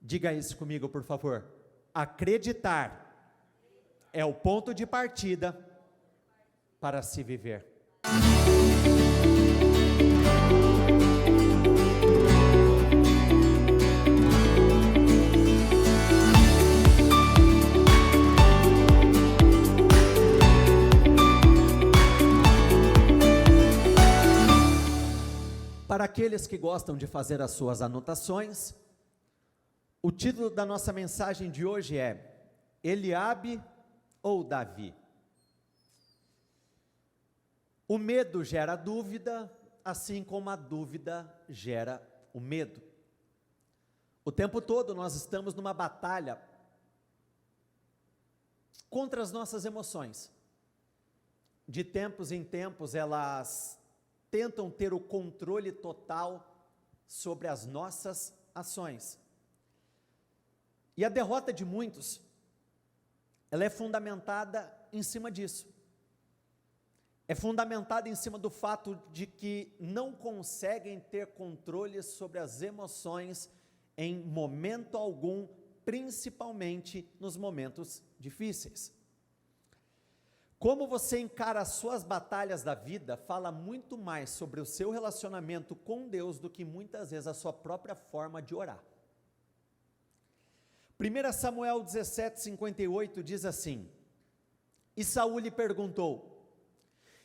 Diga isso comigo, por favor. Acreditar é o ponto de partida para se viver. Para aqueles que gostam de fazer as suas anotações, o título da nossa mensagem de hoje é Eliabe ou Davi? O medo gera dúvida, assim como a dúvida gera o medo. O tempo todo nós estamos numa batalha contra as nossas emoções. De tempos em tempos elas tentam ter o controle total sobre as nossas ações. E a derrota de muitos, ela é fundamentada em cima disso. É fundamentada em cima do fato de que não conseguem ter controle sobre as emoções em momento algum, principalmente nos momentos difíceis. Como você encara as suas batalhas da vida, fala muito mais sobre o seu relacionamento com Deus do que muitas vezes a sua própria forma de orar. 1 Samuel 17:58 diz assim: E Saul lhe perguntou: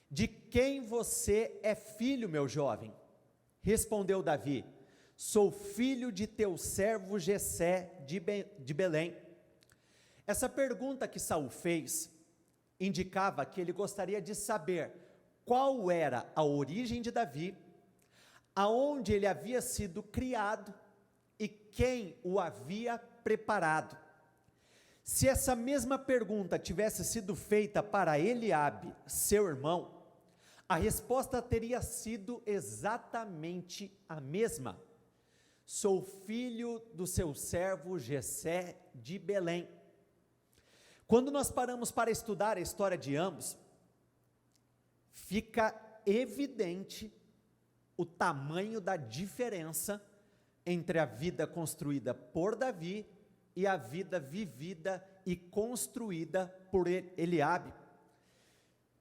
De quem você é filho, meu jovem? Respondeu Davi: Sou filho de teu servo Jessé de Belém. Essa pergunta que Saul fez indicava que ele gostaria de saber qual era a origem de Davi, aonde ele havia sido criado e quem o havia preparado. Se essa mesma pergunta tivesse sido feita para Eliabe, seu irmão, a resposta teria sido exatamente a mesma. Sou filho do seu servo Jessé de Belém. Quando nós paramos para estudar a história de ambos, fica evidente o tamanho da diferença entre a vida construída por Davi e a vida vivida e construída por Eliabe.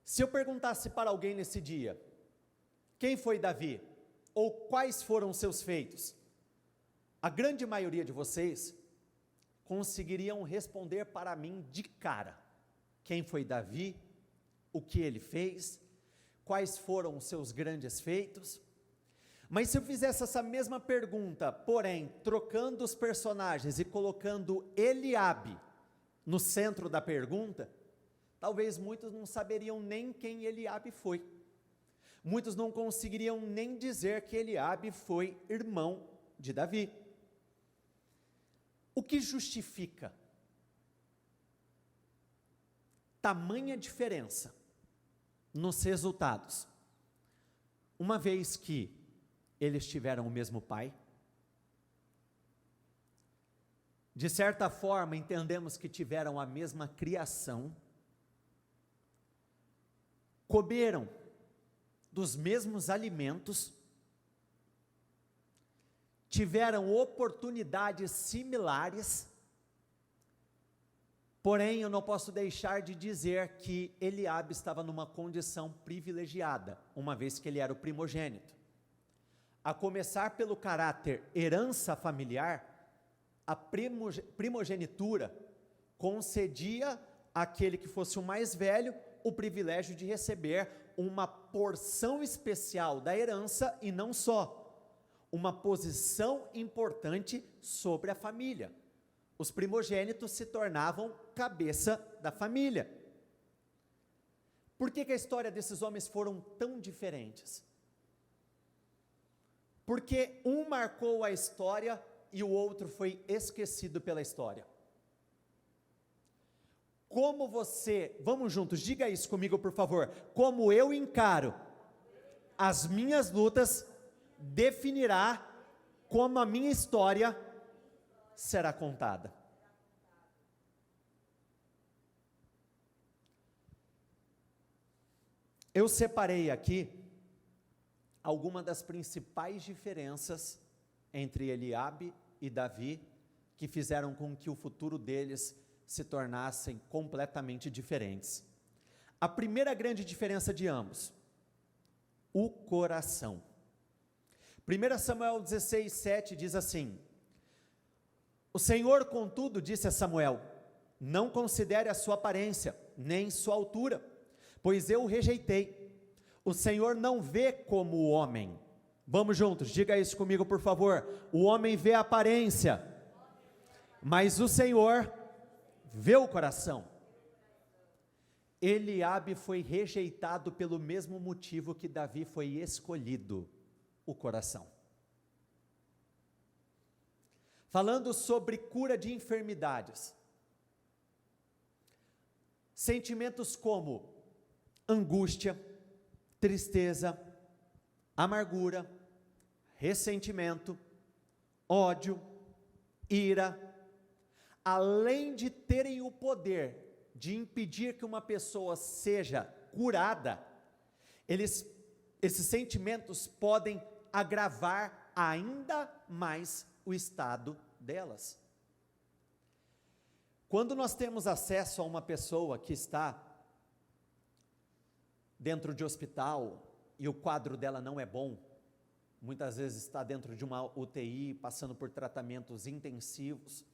Se eu perguntasse para alguém nesse dia, quem foi Davi? Ou quais foram seus feitos? A grande maioria de vocês conseguiriam responder para mim de cara, quem foi Davi, o que ele fez, quais foram os seus grandes feitos. Mas se eu fizesse essa mesma pergunta, porém, trocando os personagens e colocando Eliabe no centro da pergunta, talvez muitos não saberiam nem quem Eliabe foi. Muitos não conseguiriam nem dizer que Eliabe foi irmão de Davi. O que justifica tamanha diferença nos resultados? Uma vez que eles tiveram o mesmo pai, de certa forma entendemos que tiveram a mesma criação, comeram dos mesmos alimentos, tiveram oportunidades similares, porém eu não posso deixar de dizer que Eliabe estava numa condição privilegiada, uma vez que ele era o primogênito. A começar pelo caráter herança familiar, a primogenitura concedia àquele que fosse o mais velho o privilégio de receber uma porção especial da herança e não só, uma posição importante sobre a família. Os primogênitos se tornavam cabeça da família. Por que a história desses homens foram tão diferentes? Porque um marcou a história e o outro foi esquecido pela história. Como você, vamos juntos, diga isso comigo por favor, como eu encaro as minhas lutas, definirá como a minha história será contada. Eu separei aqui algumas das principais diferenças entre Eliabe e Davi, que fizeram com que o futuro deles se tornassem completamente diferentes. A primeira grande diferença de ambos, o coração. 1 Samuel 16:7 diz assim: o Senhor, contudo, disse a Samuel: não considere a sua aparência, nem sua altura, pois eu o rejeitei. O Senhor não vê como o homem. Vamos juntos, diga isso comigo, por favor. O homem vê a aparência, mas o Senhor vê o coração. Eliabe foi rejeitado pelo mesmo motivo que Davi foi escolhido, o coração. Falando sobre cura de enfermidades, sentimentos como angústia, tristeza, amargura, ressentimento, ódio, ira, além de terem o poder de impedir que uma pessoa seja curada, esses sentimentos podem agravar ainda mais o estado delas. Quando nós temos acesso a uma pessoa que está dentro de hospital e o quadro dela não é bom, muitas vezes está dentro de uma UTI, passando por tratamentos intensivos,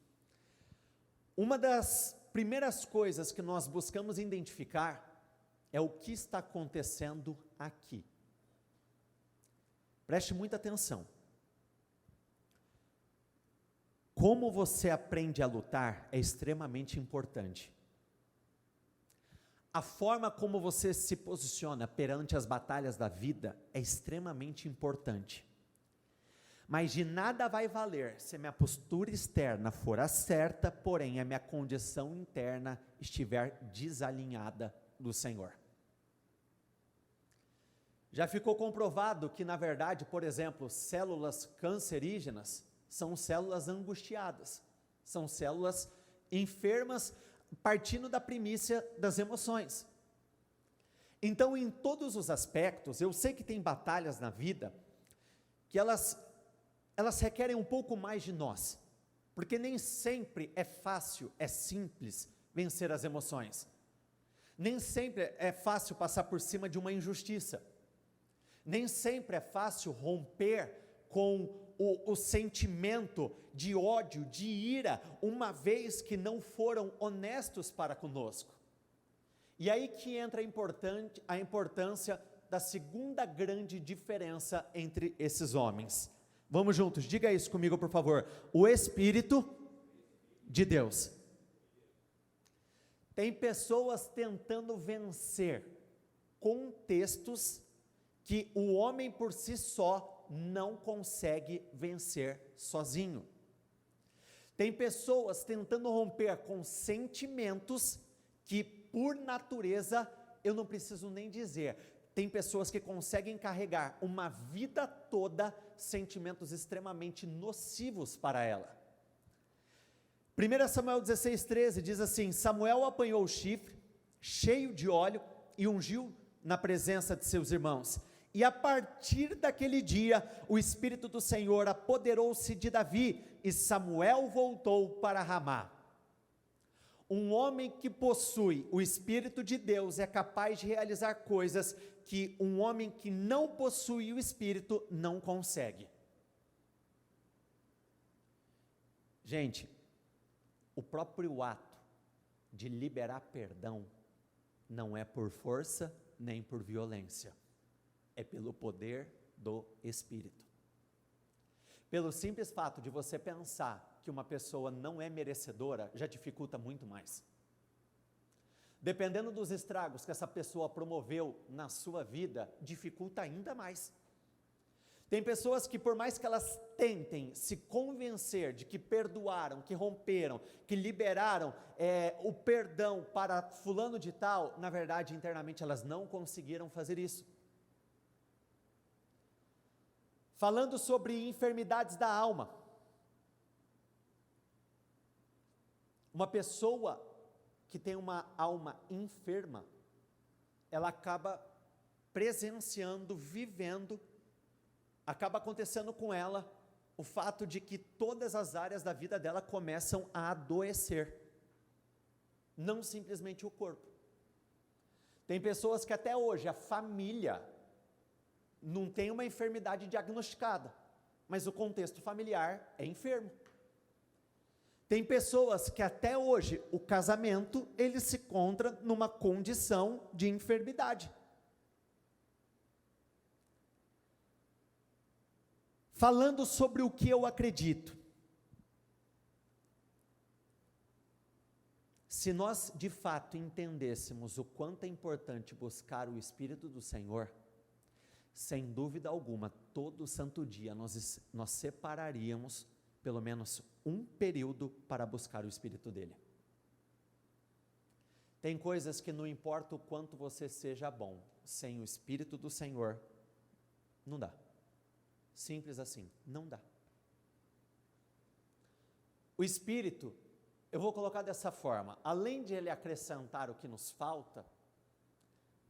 uma das primeiras coisas que nós buscamos identificar é o que está acontecendo aqui. Preste muita atenção. Como você aprende a lutar é extremamente importante. A forma como você se posiciona perante as batalhas da vida é extremamente importante. Mas de nada vai valer se a minha postura externa for a certa, porém a minha condição interna estiver desalinhada do Senhor. Já ficou comprovado que, na verdade, por exemplo, células cancerígenas são células angustiadas, são células enfermas, partindo da primícia das emoções. Então, em todos os aspectos, eu sei que tem batalhas na vida que elas requerem um pouco mais de nós, porque nem sempre é fácil, é simples vencer as emoções, nem sempre é fácil passar por cima de uma injustiça, nem sempre é fácil romper com o sentimento de ódio, de ira, uma vez que não foram honestos para conosco. E aí que entra a importância da segunda grande diferença entre esses homens. Vamos juntos, diga isso comigo, por favor. O Espírito de Deus. Tem pessoas tentando vencer contextos que o homem por si só não consegue vencer sozinho. Tem pessoas tentando romper com sentimentos que, por natureza, eu não preciso nem dizer, tem pessoas que conseguem carregar uma vida toda sentimentos extremamente nocivos para ela. 1 Samuel 16:13 diz assim: Samuel apanhou o chifre, cheio de óleo, e ungiu na presença de seus irmãos. E a partir daquele dia, o Espírito do Senhor apoderou-se de Davi, e Samuel voltou para Ramá. Um homem que possui o Espírito de Deus é capaz de realizar coisas que um homem que não possui o Espírito não consegue. Gente, o próprio ato de liberar perdão não é por força nem por violência, é pelo poder do Espírito. Pelo simples fato de você pensar que uma pessoa não é merecedora, já dificulta muito mais. Dependendo dos estragos que essa pessoa promoveu na sua vida, dificulta ainda mais. Tem pessoas que, por mais que elas tentem se convencer de que perdoaram, que romperam, que liberaram o perdão para fulano de tal, na verdade, internamente elas não conseguiram fazer isso. Falando sobre enfermidades da alma, uma pessoa que tem uma alma enferma, ela acaba presenciando, vivendo, acaba acontecendo com ela o fato de que todas as áreas da vida dela começam a adoecer, não simplesmente o corpo. Tem pessoas que até hoje a família não tem uma enfermidade diagnosticada, mas o contexto familiar é enfermo. Tem pessoas que até hoje o casamento ele se encontra numa condição de enfermidade. Falando sobre o que eu acredito, se nós de fato entendêssemos o quanto é importante buscar o Espírito do Senhor, sem dúvida alguma, todo santo dia nós separaríamos pelo menos um período para buscar o Espírito dele. Tem coisas que não importa o quanto você seja bom, sem o Espírito do Senhor, não dá. Simples assim, não dá. O Espírito, eu vou colocar dessa forma, além de ele acrescentar o que nos falta,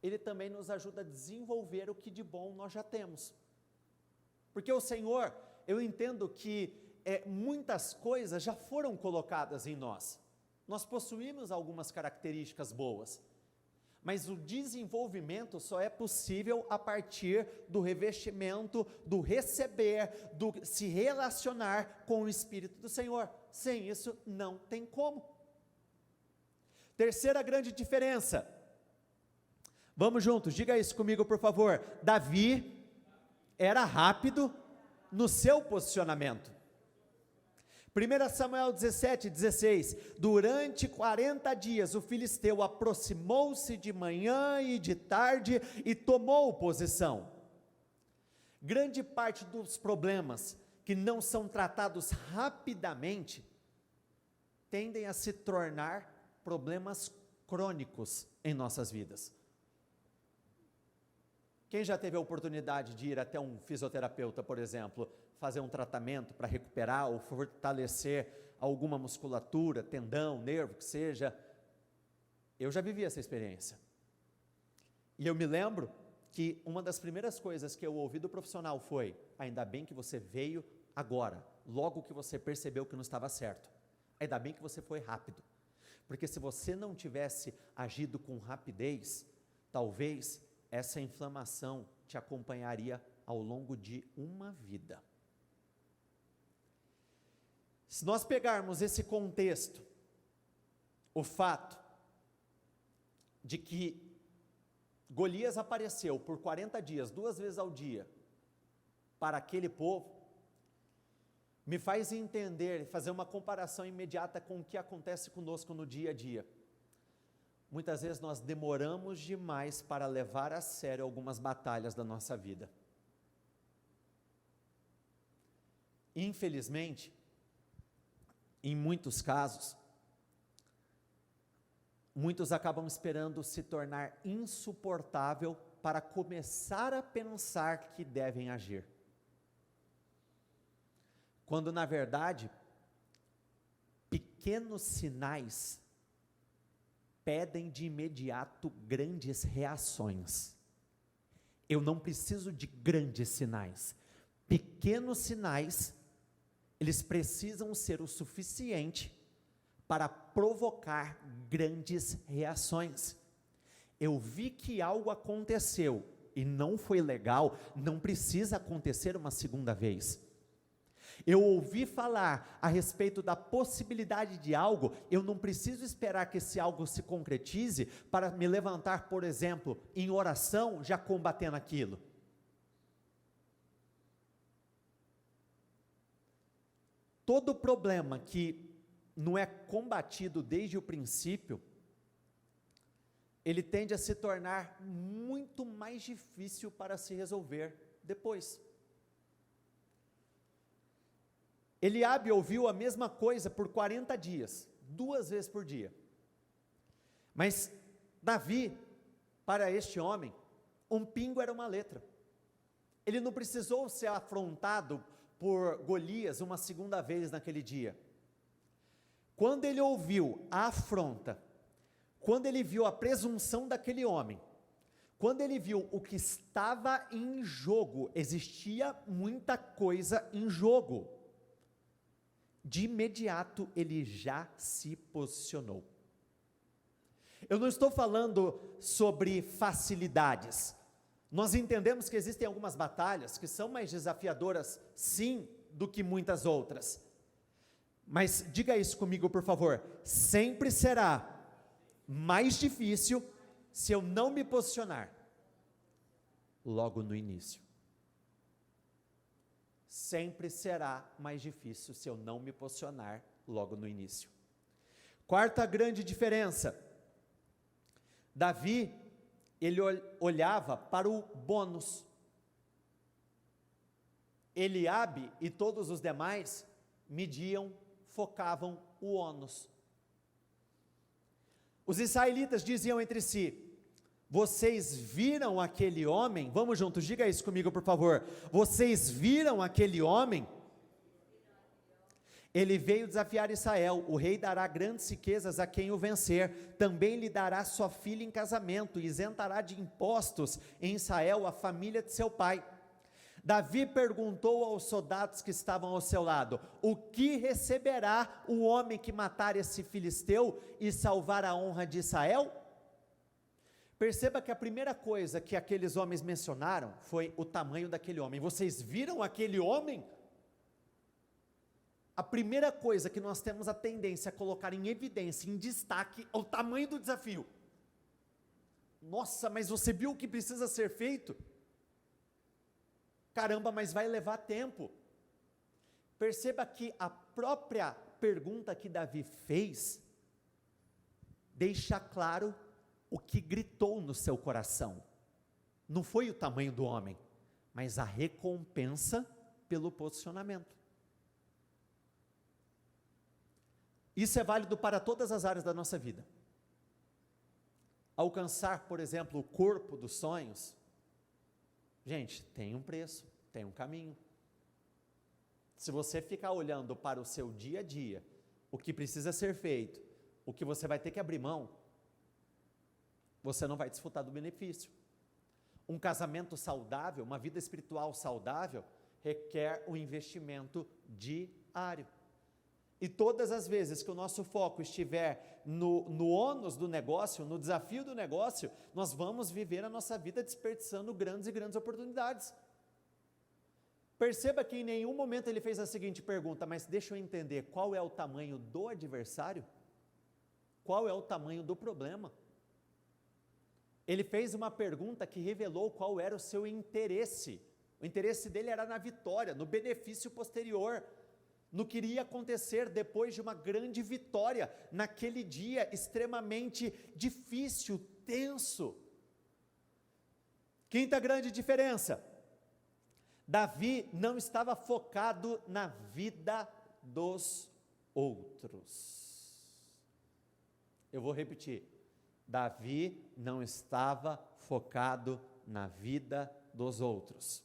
ele também nos ajuda a desenvolver o que de bom nós já temos. Porque o Senhor, eu entendo que muitas coisas já foram colocadas em nós. Nós possuímos algumas características boas, mas o desenvolvimento só é possível a partir do revestimento, do receber, do se relacionar com o Espírito do Senhor. Sem isso, não tem como. Terceira grande diferença. Vamos juntos, diga isso comigo, por favor. Davi era rápido no seu posicionamento. 1 Samuel 17:16, durante 40 dias o filisteu aproximou-se de manhã e de tarde e tomou posição. Grande parte dos problemas que não são tratados rapidamente, tendem a se tornar problemas crônicos em nossas vidas. Quem já teve a oportunidade de ir até um fisioterapeuta, por exemplo, fazer um tratamento para recuperar ou fortalecer alguma musculatura, tendão, nervo, que seja, eu já vivi essa experiência. E eu me lembro que uma das primeiras coisas que eu ouvi do profissional foi: ainda bem que você veio agora, logo que você percebeu que não estava certo. Ainda bem que você foi rápido, porque se você não tivesse agido com rapidez, talvez essa inflamação te acompanharia ao longo de uma vida. Se nós pegarmos esse contexto, o fato de que Golias apareceu por 40 dias, 2 vezes ao dia, para aquele povo, me faz entender, fazer uma comparação imediata com o que acontece conosco no dia a dia. Muitas vezes nós demoramos demais para levar a sério algumas batalhas da nossa vida. Infelizmente, em muitos casos, muitos acabam esperando se tornar insuportável para começar a pensar que devem agir. Quando, na verdade, pequenos sinais pedem de imediato grandes reações. Eu não preciso de grandes sinais. Pequenos sinais, eles precisam ser o suficiente para provocar grandes reações. Eu vi que algo aconteceu e não foi legal, não precisa acontecer uma segunda vez. Eu ouvi falar a respeito da possibilidade de algo, eu não preciso esperar que esse algo se concretize para me levantar, por exemplo, em oração, já combatendo aquilo. Todo problema que não é combatido desde o princípio, ele tende a se tornar muito mais difícil para se resolver depois. Eliabe ouviu a mesma coisa por 40 dias, 2 vezes por dia. Mas Davi, para este homem, um pingo era uma letra. Ele não precisou ser afrontado por Golias uma segunda vez naquele dia. Quando ele ouviu a afronta, quando ele viu a presunção daquele homem, quando ele viu o que estava em jogo, existia muita coisa em jogo. de imediato ele já se posicionou. Eu não estou falando sobre facilidades. Nós entendemos que existem algumas batalhas que são mais desafiadoras, sim, do que muitas outras. Mas diga isso comigo, por favor. Sempre será mais difícil se eu não me posicionar logo no início. Sempre será mais difícil se eu não me posicionar logo no início. Quarta grande diferença. Davi, ele olhava para o bônus. Eliabe e todos os demais mediam, focavam o ônus. Os israelitas diziam entre si: vocês viram aquele homem? Vamos juntos, diga isso comigo, por favor. Vocês viram aquele homem? Ele veio desafiar Israel. O rei dará grandes riquezas a quem o vencer. Também lhe dará sua filha em casamento, e isentará de impostos em Israel a família de seu pai. Davi perguntou aos soldados que estavam ao seu lado: o que receberá o homem que matar esse filisteu e salvar a honra de Israel? Perceba que a primeira coisa que aqueles homens mencionaram foi o tamanho daquele homem. Vocês viram aquele homem? A primeira coisa que nós temos a tendência a colocar em evidência, em destaque, é o tamanho do desafio. Nossa, mas você viu o que precisa ser feito? Caramba, mas vai levar tempo. Perceba que a própria pergunta que Davi fez deixa claro o que gritou no seu coração. Não foi o tamanho do homem, mas a recompensa pelo posicionamento. Isso é válido para todas as áreas da nossa vida. Alcançar, por exemplo, o corpo dos sonhos, gente, tem um preço, tem um caminho. Se você ficar olhando para o seu dia a dia, o que precisa ser feito, o que você vai ter que abrir mão, você não vai desfrutar do benefício. Um casamento saudável, uma vida espiritual saudável, requer um investimento diário. E todas as vezes que o nosso foco estiver no ônus do negócio, no desafio do negócio, nós vamos viver a nossa vida desperdiçando grandes e grandes oportunidades. Perceba que em nenhum momento ele fez a seguinte pergunta: mas deixa eu entender, qual é o tamanho do adversário? Qual é o tamanho do problema? Ele fez uma pergunta que revelou qual era o seu interesse. O interesse dele era na vitória, no benefício posterior, no que iria acontecer depois de uma grande vitória, naquele dia extremamente difícil, tenso. Quinta grande diferença: Davi não estava focado na vida dos outros. Eu vou repetir: Davi não estava focado na vida dos outros.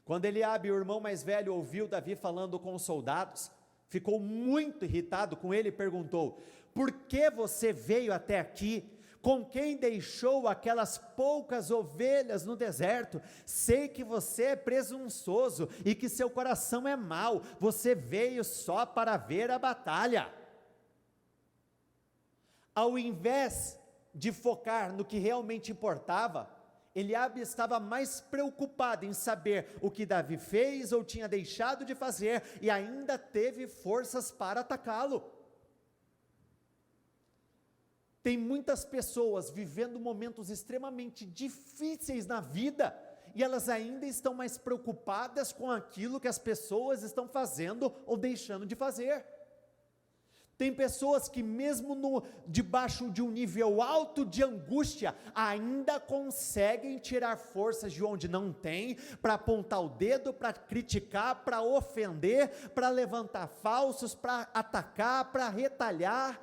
Quando Eliabe, o irmão mais velho, ouviu Davi falando com os soldados, ficou muito irritado com ele e perguntou: por que você veio até aqui? Com quem deixou aquelas poucas ovelhas no deserto? Sei que você é presunçoso e que seu coração é mau, você veio só para ver a batalha. Ao invés de focar no que realmente importava, Eliabe estava mais preocupado em saber o que Davi fez ou tinha deixado de fazer, e ainda teve forças para atacá-lo. Tem muitas pessoas vivendo momentos extremamente difíceis na vida, e elas ainda estão mais preocupadas com aquilo que as pessoas estão fazendo ou deixando de fazer. Tem pessoas que mesmo debaixo de um nível alto de angústia, ainda conseguem tirar forças de onde não tem, para apontar o dedo, para criticar, para ofender, para levantar falsos, para atacar, para retalhar.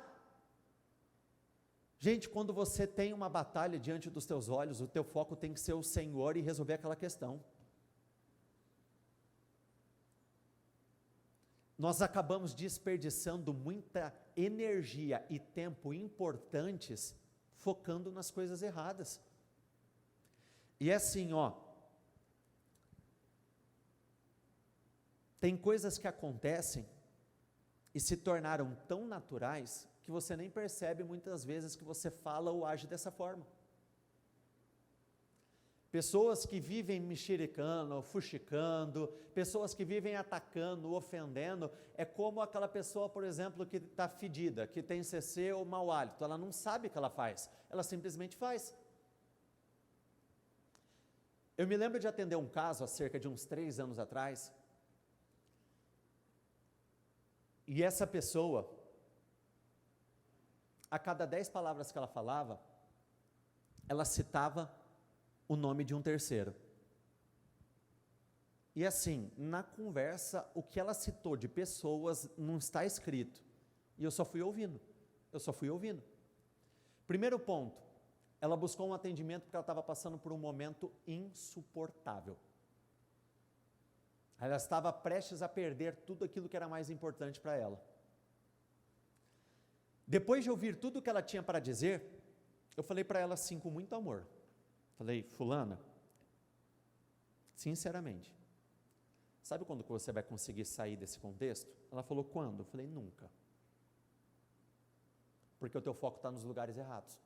Gente, quando você tem uma batalha diante dos teus olhos, o teu foco tem que ser o Senhor e resolver aquela questão. Nós acabamos desperdiçando muita energia e tempo importantes focando nas coisas erradas. E é assim, tem coisas que acontecem e se tornaram tão naturais que você nem percebe muitas vezes que você fala ou age dessa forma. Pessoas que vivem mexericando, fuxicando, pessoas que vivem atacando, ofendendo, é como aquela pessoa, por exemplo, que está fedida, que tem CC ou mau hálito, ela não sabe o que ela faz, ela simplesmente faz. Eu me lembro de atender um caso há cerca de uns 3 anos atrás, e essa pessoa, a cada 10 palavras que ela falava, ela citava o nome de um terceiro. E assim, na conversa, o que ela citou de pessoas não está escrito. E eu só fui ouvindo. Primeiro ponto, ela buscou um atendimento porque ela estava passando por um momento insuportável. Ela estava prestes a perder tudo aquilo que era mais importante para ela. Depois de ouvir tudo o que ela tinha para dizer, eu falei para ela assim, com muito amor. Falei, fulana, sinceramente, sabe quando que você vai conseguir sair desse contexto? Ela falou, quando? Eu falei, nunca. Porque o teu foco está nos lugares errados.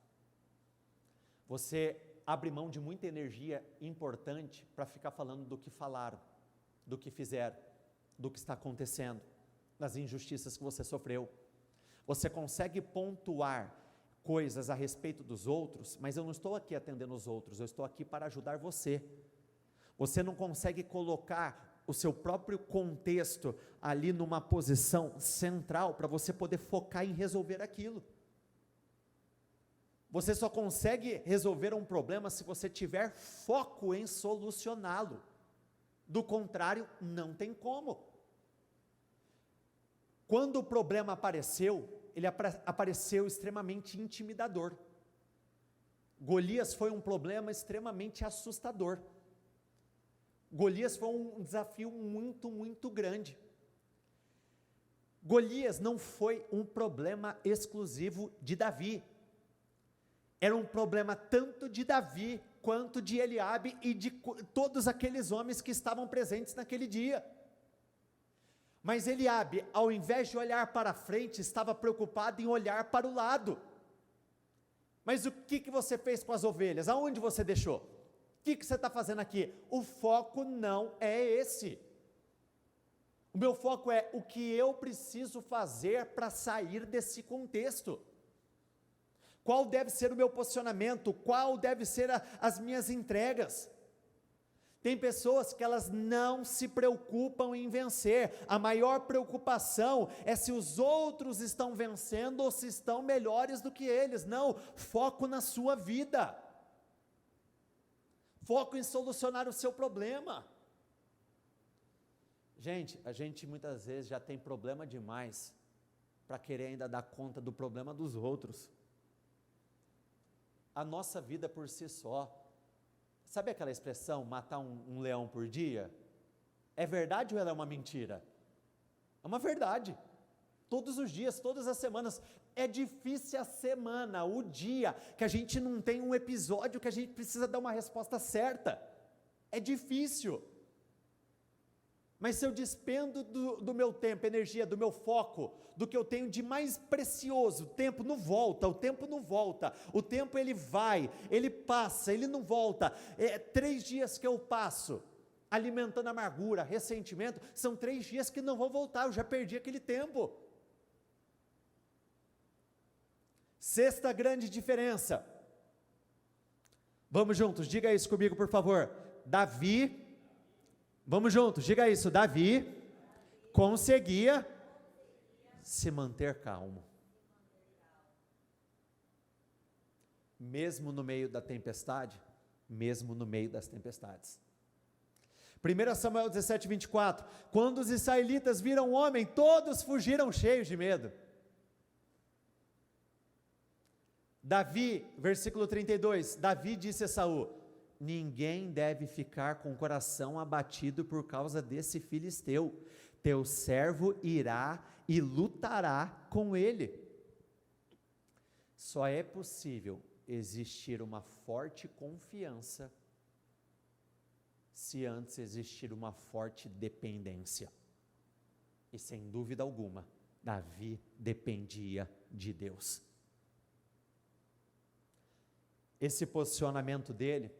Você abre mão de muita energia importante para ficar falando do que falaram, do que fizeram, do que está acontecendo, das injustiças que você sofreu. Você consegue pontuar coisas a respeito dos outros, mas eu não estou aqui atendendo os outros, eu estou aqui para ajudar você. Você não consegue colocar o seu próprio contexto ali numa posição central para você poder focar em resolver aquilo. Você só consegue resolver um problema se você tiver foco em solucioná-lo. Do contrário, não tem como. Quando o problema apareceu, ele apareceu extremamente intimidador. Golias foi um problema extremamente assustador. Golias foi um desafio muito, muito grande. Golias não foi um problema exclusivo de Davi. Era um problema tanto de Davi, quanto de Eliabe e de todos aqueles homens que estavam presentes naquele dia. Mas Eliabe, ao invés de olhar para frente, estava preocupado em olhar para o lado. Mas o que você fez com as ovelhas? Aonde você deixou? O que você está fazendo aqui? O foco não é esse. O meu foco é o que eu preciso fazer para sair desse contexto. Qual deve ser o meu posicionamento? Qual deve ser as minhas entregas? Tem pessoas que elas não se preocupam em vencer, a maior preocupação é se os outros estão vencendo ou se estão melhores do que eles. Não, foco na sua vida, foco em solucionar o seu problema. Gente, a gente muitas vezes já tem problema demais para querer ainda dar conta do problema dos outros. A nossa vida por si só, sabe aquela expressão, matar um leão por dia? É verdade ou ela é uma mentira? É uma verdade. Todos os dias, todas as semanas, é difícil a semana, o dia, que a gente não tem um episódio que a gente precisa dar uma resposta certa. É difícil. Mas se eu despendo do meu tempo, energia, do meu foco, do que eu tenho de mais precioso, o tempo não volta, o tempo ele vai, ele passa, ele não volta. 3 dias que eu passo alimentando amargura, ressentimento, são 3 dias que não vão voltar, eu já perdi aquele tempo. Sexta grande diferença, vamos juntos, diga isso comigo por favor. Davi, vamos juntos, diga isso, Davi conseguia se manter calmo, mesmo no meio da tempestade, mesmo no meio das tempestades. 1 Samuel 17, 24, quando os israelitas viram o homem, todos fugiram cheios de medo. Davi, versículo 32, Davi disse a Saul, ninguém deve ficar com o coração abatido por causa desse filisteu, teu servo irá e lutará com ele. Só é possível existir uma forte confiança se antes existir uma forte dependência. E sem dúvida alguma, Davi dependia de Deus. Esse posicionamento dele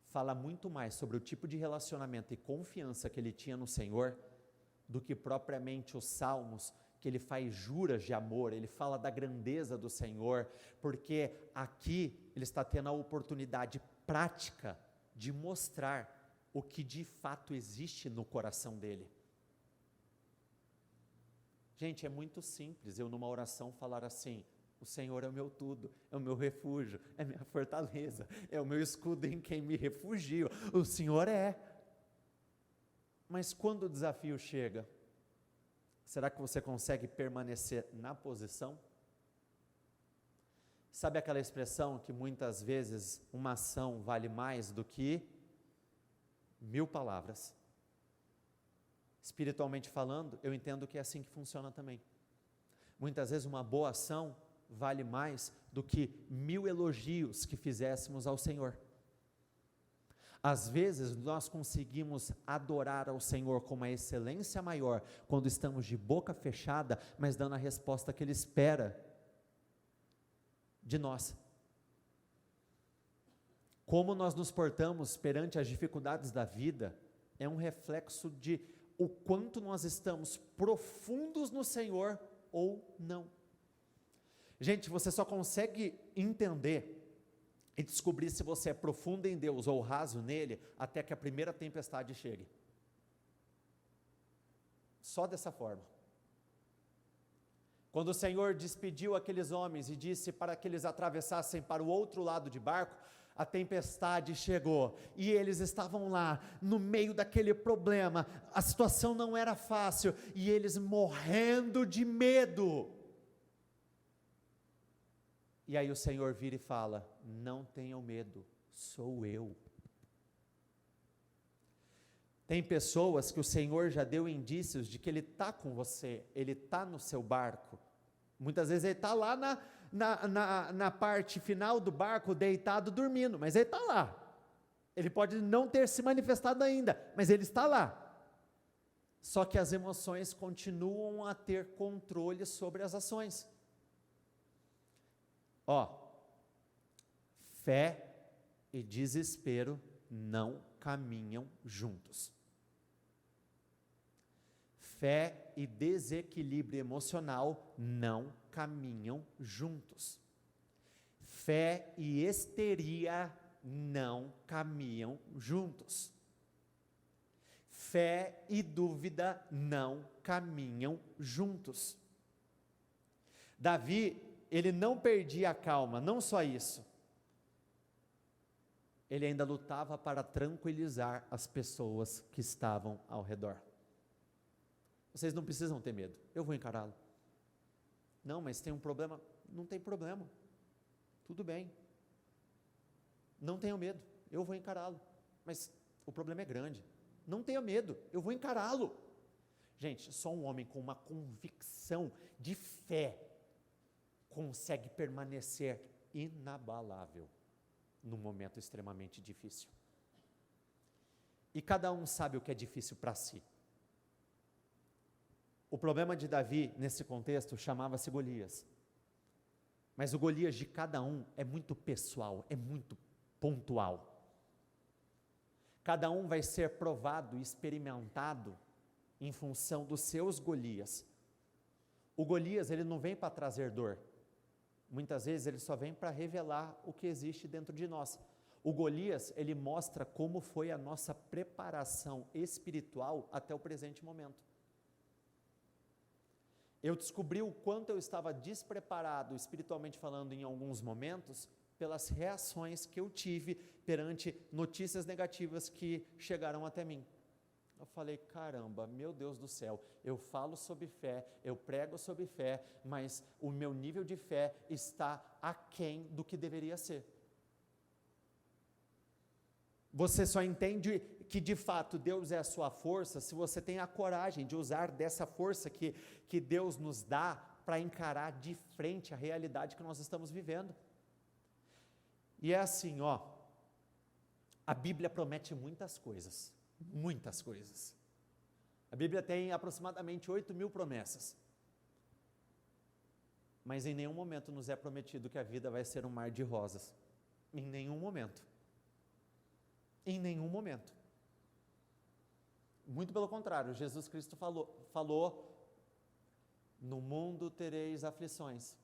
fala muito mais sobre o tipo de relacionamento e confiança que ele tinha no Senhor do que propriamente os salmos, que ele faz juras de amor, ele fala da grandeza do Senhor, porque aqui ele está tendo a oportunidade prática de mostrar o que de fato existe no coração dele. Gente, é muito simples eu numa oração falar assim: o Senhor é o meu tudo, é o meu refúgio, é minha fortaleza, é o meu escudo em quem me refugio, o Senhor é. Mas quando o desafio chega, será que você consegue permanecer na posição? Sabe aquela expressão que muitas vezes uma ação vale mais do que 1000 palavras? Espiritualmente falando, eu entendo que é assim que funciona também. Muitas vezes uma boa ação vale mais do que 1000 elogios que fizéssemos ao Senhor. Às vezes nós conseguimos adorar ao Senhor com uma excelência maior quando estamos de boca fechada, mas dando a resposta que Ele espera de nós. Como nós nos portamos perante as dificuldades da vida é um reflexo de o quanto nós estamos profundos no Senhor ou não. Gente, você só consegue entender e descobrir se você é profundo em Deus ou raso nele, até que a primeira tempestade chegue. Só dessa forma. Quando o Senhor despediu aqueles homens e disse para que eles atravessassem para o outro lado de barco, a tempestade chegou, e eles estavam lá, no meio daquele problema, a situação não era fácil, e eles morrendo de medo. E aí o Senhor vira e fala: não tenham medo, sou eu. Tem pessoas que o Senhor já deu indícios de que Ele está com você, Ele está no seu barco. Muitas vezes Ele está lá na parte final do barco, deitado, dormindo, mas Ele está lá. Ele pode não ter se manifestado ainda, mas Ele está lá. Só que as emoções continuam a ter controle sobre as ações. Fé e desespero não caminham juntos. Fé e desequilíbrio emocional não caminham juntos. Fé e histeria não caminham juntos. Fé e dúvida não caminham juntos. Davi, ele não perdia a calma, não só isso. Ele ainda lutava para tranquilizar as pessoas que estavam ao redor. Vocês não precisam ter medo, eu vou encará-lo. Não, mas tem um problema. Não tem problema, tudo bem. Não tenham medo, eu vou encará-lo. Mas o problema é grande. Não tenha medo, eu vou encará-lo. Gente, só um homem com uma convicção de fé consegue permanecer inabalável num momento extremamente difícil. E cada um sabe o que é difícil para si. O problema de Davi, nesse contexto, chamava-se Golias. Mas o Golias de cada um é muito pessoal, é muito pontual. Cada um vai ser provado e experimentado em função dos seus Golias. O Golias, ele não vem para trazer dor. Muitas vezes ele só vem para revelar o que existe dentro de nós. O Golias, ele mostra como foi a nossa preparação espiritual até o presente momento. Eu descobri o quanto eu estava despreparado, espiritualmente falando, em alguns momentos, pelas reações que eu tive perante notícias negativas que chegaram até mim. Eu falei: caramba, meu Deus do céu, eu falo sobre fé, eu prego sobre fé, mas o meu nível de fé está aquém do que deveria ser. Você só entende que de fato Deus é a sua força se você tem a coragem de usar dessa força que Deus nos dá para encarar de frente a realidade que nós estamos vivendo. E é assim, a Bíblia promete muitas coisas. Muitas coisas. A Bíblia tem aproximadamente 8.000 promessas. Mas em nenhum momento nos é prometido que a vida vai ser um mar de rosas. Em nenhum momento. Em nenhum momento. Muito pelo contrário, Jesus Cristo falou: no mundo tereis aflições.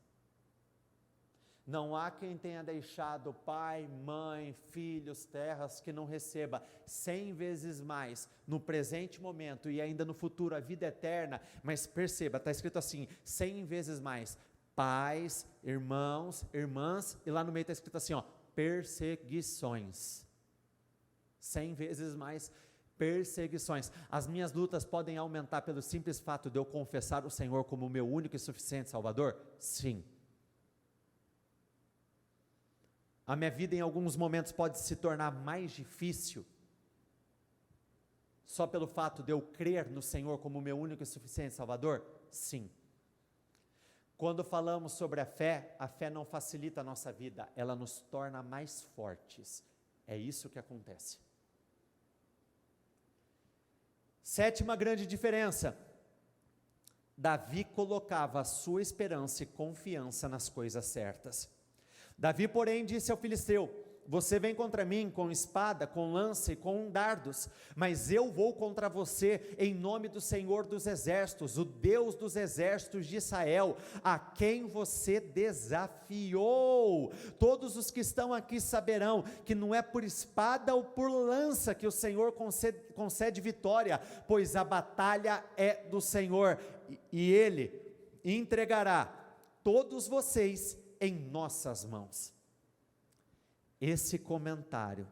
Não há quem tenha deixado pai, mãe, filhos, terras, que não receba 100 vezes mais no presente momento e ainda no futuro a vida eterna. Mas perceba, está escrito assim, 100 vezes mais, pais, irmãos, irmãs, e lá no meio está escrito assim, perseguições. 100 vezes mais perseguições. As minhas lutas podem aumentar pelo simples fato de eu confessar o Senhor como o meu único e suficiente Salvador? Sim. A minha vida em alguns momentos pode se tornar mais difícil só pelo fato de eu crer no Senhor como o meu único e suficiente Salvador? Sim. Quando falamos sobre a fé não facilita a nossa vida, ela nos torna mais fortes. É isso que acontece. Sétima grande diferença: Davi colocava a sua esperança e confiança nas coisas certas. Davi, porém, disse ao filisteu: você vem contra mim com espada, com lança e com dardos, mas eu vou contra você em nome do Senhor dos exércitos, o Deus dos exércitos de Israel, a quem você desafiou. Todos os que estão aqui saberão que não é por espada ou por lança que o Senhor concede vitória, pois a batalha é do Senhor, e Ele entregará todos vocês em nossas mãos. Esse comentário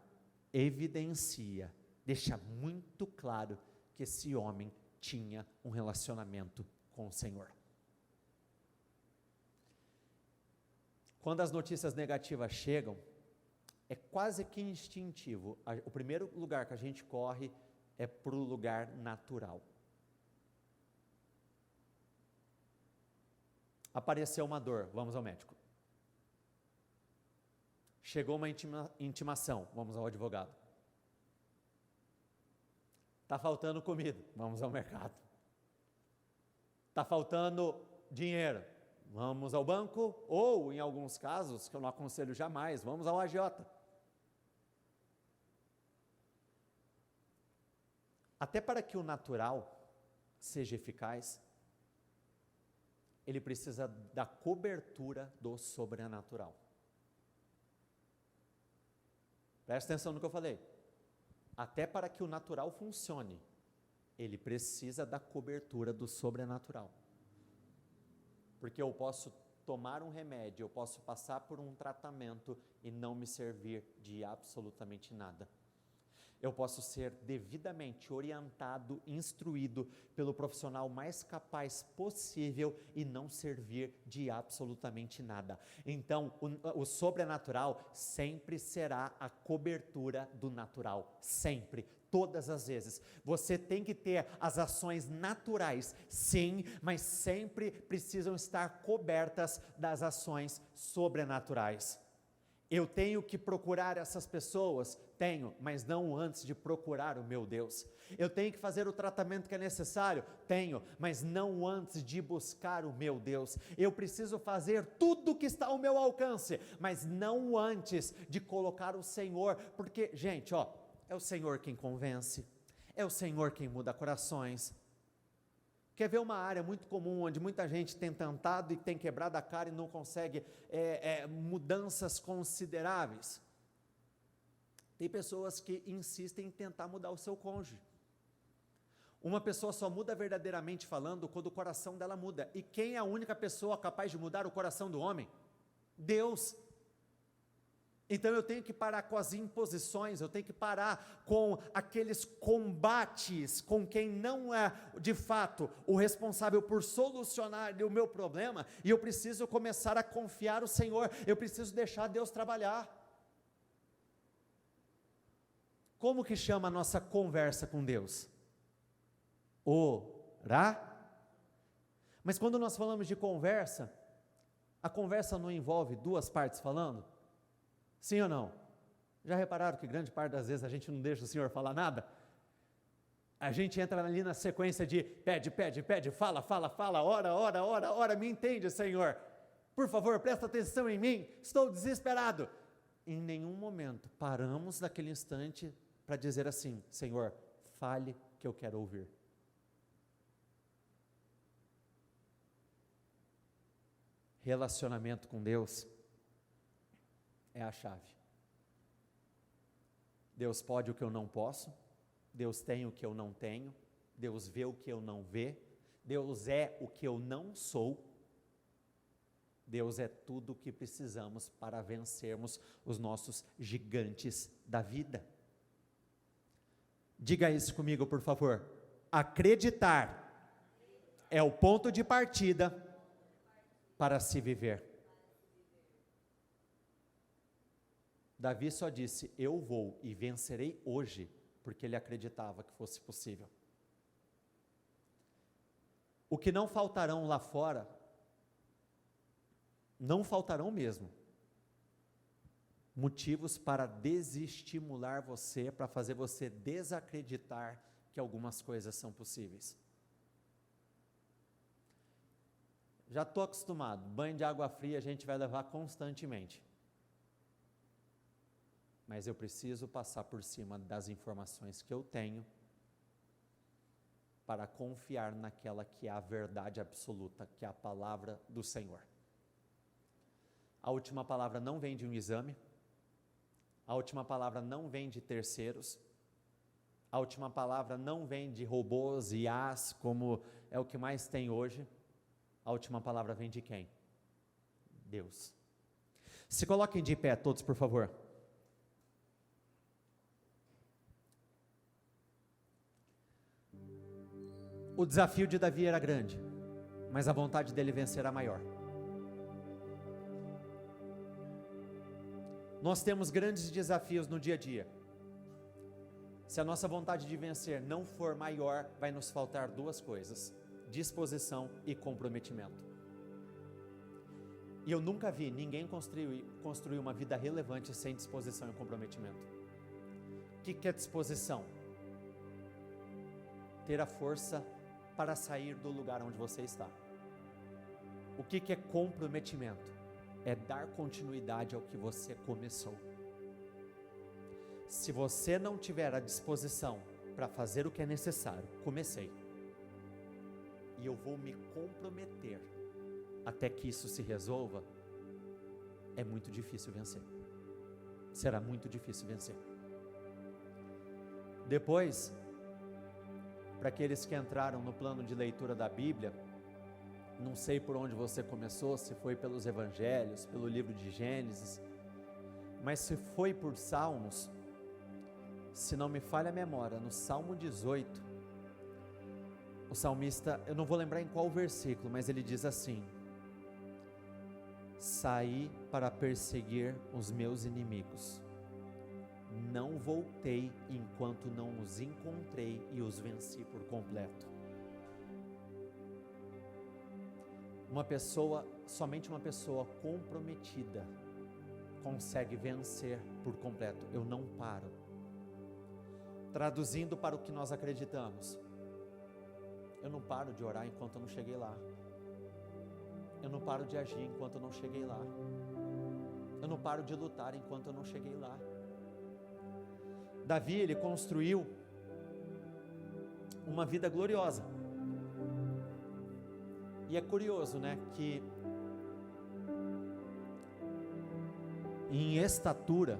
evidencia, deixa muito claro que esse homem tinha um relacionamento com o Senhor. Quando as notícias negativas chegam, é quase que instintivo. O primeiro lugar que a gente corre é para o lugar natural. Apareceu uma dor, vamos ao médico. Chegou uma intimação, vamos ao advogado. Está faltando comida, vamos ao mercado. Está faltando dinheiro, vamos ao banco, ou em alguns casos, que eu não aconselho jamais, vamos ao agiota. Até para que o natural seja eficaz, ele precisa da cobertura do sobrenatural. Presta atenção no que eu falei. Até para que o natural funcione, ele precisa da cobertura do sobrenatural. Porque eu posso tomar um remédio, eu posso passar por um tratamento e não me servir de absolutamente nada. Eu posso ser devidamente orientado, instruído pelo profissional mais capaz possível e não servir de absolutamente nada. Então, o sobrenatural sempre será a cobertura do natural, sempre, todas as vezes. Você tem que ter as ações naturais, sim, mas sempre precisam estar cobertas das ações sobrenaturais. Eu tenho que procurar essas pessoas? Tenho, mas não antes de procurar o meu Deus. Eu tenho que fazer o tratamento que é necessário? Tenho, mas não antes de buscar o meu Deus. Eu preciso fazer tudo que está ao meu alcance, mas não antes de colocar o Senhor, porque, gente, é o Senhor quem convence, é o Senhor quem muda corações. Quer ver uma área muito comum, onde muita gente tem tentado e tem quebrado a cara e não consegue mudanças consideráveis? Tem pessoas que insistem em tentar mudar o seu cônjuge. Uma pessoa só muda verdadeiramente falando quando o coração dela muda. E quem é a única pessoa capaz de mudar o coração do homem? Deus. Então eu tenho que parar com as imposições, eu tenho que parar com aqueles combates com quem não é de fato o responsável por solucionar o meu problema, e eu preciso começar a confiar no Senhor, eu preciso deixar Deus trabalhar. Como que chama a nossa conversa com Deus? Orar. Mas quando nós falamos de conversa, a conversa não envolve duas partes falando? Sim ou não? Já repararam que grande parte das vezes a gente não deixa o Senhor falar nada? A gente entra ali na sequência de pede, fala, ora, me entende, Senhor. Por favor, presta atenção em mim, estou desesperado. Em nenhum momento paramos naquele instante para dizer assim: Senhor, fale que eu quero ouvir. Relacionamento com Deus é a chave. Deus pode o que eu não posso, Deus tem o que eu não tenho, Deus vê o que eu não vê, Deus é o que eu não sou. Deus é tudo o que precisamos para vencermos os nossos gigantes da vida. Diga isso comigo, por favor. Acreditar é o ponto de partida para se viver. Davi só disse: eu vou e vencerei hoje, porque ele acreditava que fosse possível. O que não faltarão lá fora, não faltarão mesmo, motivos para desestimular você, para fazer você desacreditar que algumas coisas são possíveis. Já estou acostumado, banho de água fria a gente vai levar constantemente. Mas eu preciso passar por cima das informações que eu tenho para confiar naquela que é a verdade absoluta, que é a palavra do Senhor. A última palavra não vem de um exame, a última palavra não vem de terceiros, a última palavra não vem de robôs e IAs, como é o que mais tem hoje. A última palavra vem de quem? Deus. Se coloquem de pé todos, por favor. O desafio de Davi era grande, mas a vontade dele vencer era maior. Nós temos grandes desafios no dia a dia. Se a nossa vontade de vencer não for maior, vai nos faltar duas coisas: disposição e comprometimento. E eu nunca vi ninguém construir uma vida relevante sem disposição e comprometimento. O que é disposição? Ter a força para sair do lugar onde você está. O que é comprometimento? É dar continuidade ao que você começou. Se você não tiver a disposição para fazer o que é necessário, comecei, e eu vou me comprometer até que isso se resolva, é muito difícil vencer. Será muito difícil vencer. Depois, para aqueles que entraram no plano de leitura da Bíblia, não sei por onde você começou, se foi pelos evangelhos, pelo livro de Gênesis, mas se foi por Salmos, se não me falha a memória, no Salmo 18, o salmista, eu não vou lembrar em qual versículo, mas ele diz assim: saí para perseguir os meus inimigos, não voltei enquanto não os encontrei e os venci por completo. Somente uma pessoa comprometida consegue vencer por completo. Eu não paro. Traduzindo para o que nós acreditamos, eu não paro de orar enquanto eu não cheguei lá. Eu não paro de agir enquanto eu não cheguei lá. Eu não paro de lutar enquanto eu não cheguei lá. Davi, ele construiu uma vida gloriosa. E é curioso, né, que em estatura,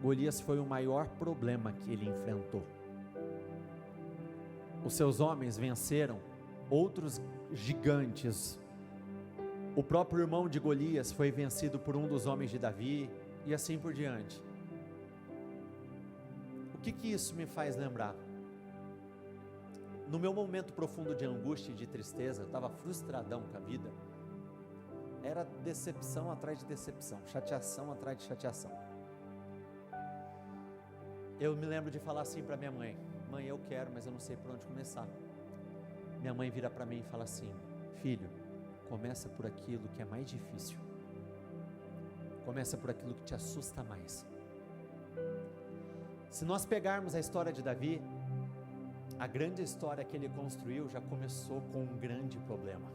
Golias foi o maior problema que ele enfrentou. Os seus homens venceram outros gigantes. O próprio irmão de Golias foi vencido por um dos homens de Davi, e assim por diante. O que isso me faz lembrar? No meu momento profundo de angústia e de tristeza, eu estava frustradão com a vida, era decepção atrás de decepção, chateação atrás de chateação. Eu me lembro de falar assim para minha mãe: mãe, eu quero, mas eu não sei por onde começar. Minha mãe vira para mim e fala assim: filho, começa por aquilo que é mais difícil, começa por aquilo que te assusta mais. Se nós pegarmos a história de Davi, a grande história que ele construiu já começou com um grande problema.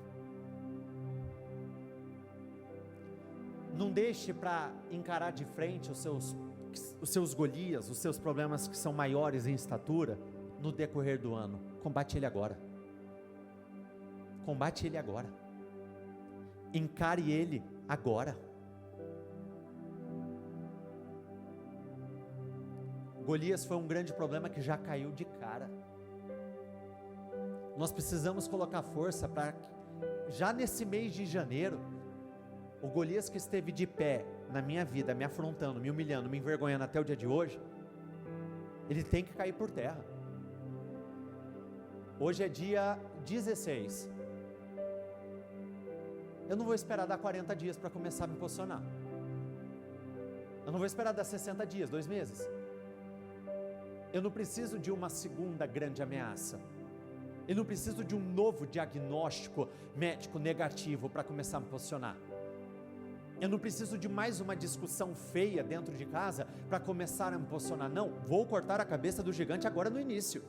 Não deixe para encarar de frente os seus Golias, os seus problemas que são maiores em estatura, no decorrer do ano. Combate ele agora. Combate ele agora. Encare ele agora. Golias foi um grande problema que já caiu de cara. Nós precisamos colocar força para, já nesse mês de janeiro, o Golias que esteve de pé na minha vida, me afrontando, me humilhando, me envergonhando até o dia de hoje, ele tem que cair por terra. Hoje é dia 16. Eu não vou esperar dar 40 dias para começar a me posicionar. Eu não vou esperar dar 60 dias, 2 meses. Eu não preciso de uma segunda grande ameaça. Eu não preciso de um novo diagnóstico médico negativo para começar a me posicionar. Eu não preciso de mais uma discussão feia dentro de casa para começar a me posicionar. Não, vou cortar a cabeça do gigante agora no início.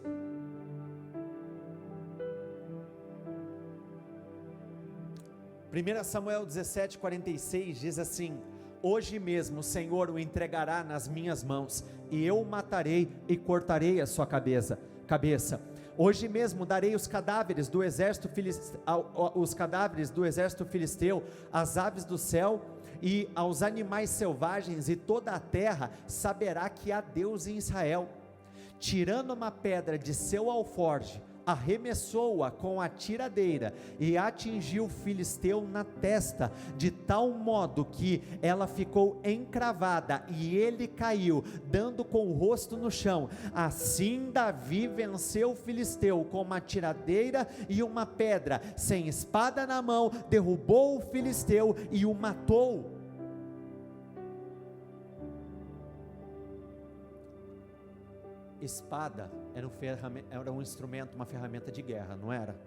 Primeira Samuel 17:46 diz assim: hoje mesmo o Senhor o entregará nas minhas mãos, e eu o matarei e cortarei a sua cabeça. Hoje mesmo darei os cadáveres do exército filisteu, às aves do céu e aos animais selvagens, e toda a terra saberá que há Deus em Israel. Tirando uma pedra de seu alforje, arremessou-a com a tiradeira e atingiu o filisteu na testa, de tal modo que ela ficou encravada e ele caiu, dando com o rosto no chão. Assim Davi venceu o filisteu com uma tiradeira e uma pedra, sem espada na mão, derrubou o filisteu e o matou. Espada era um instrumento, uma ferramenta de guerra, não era?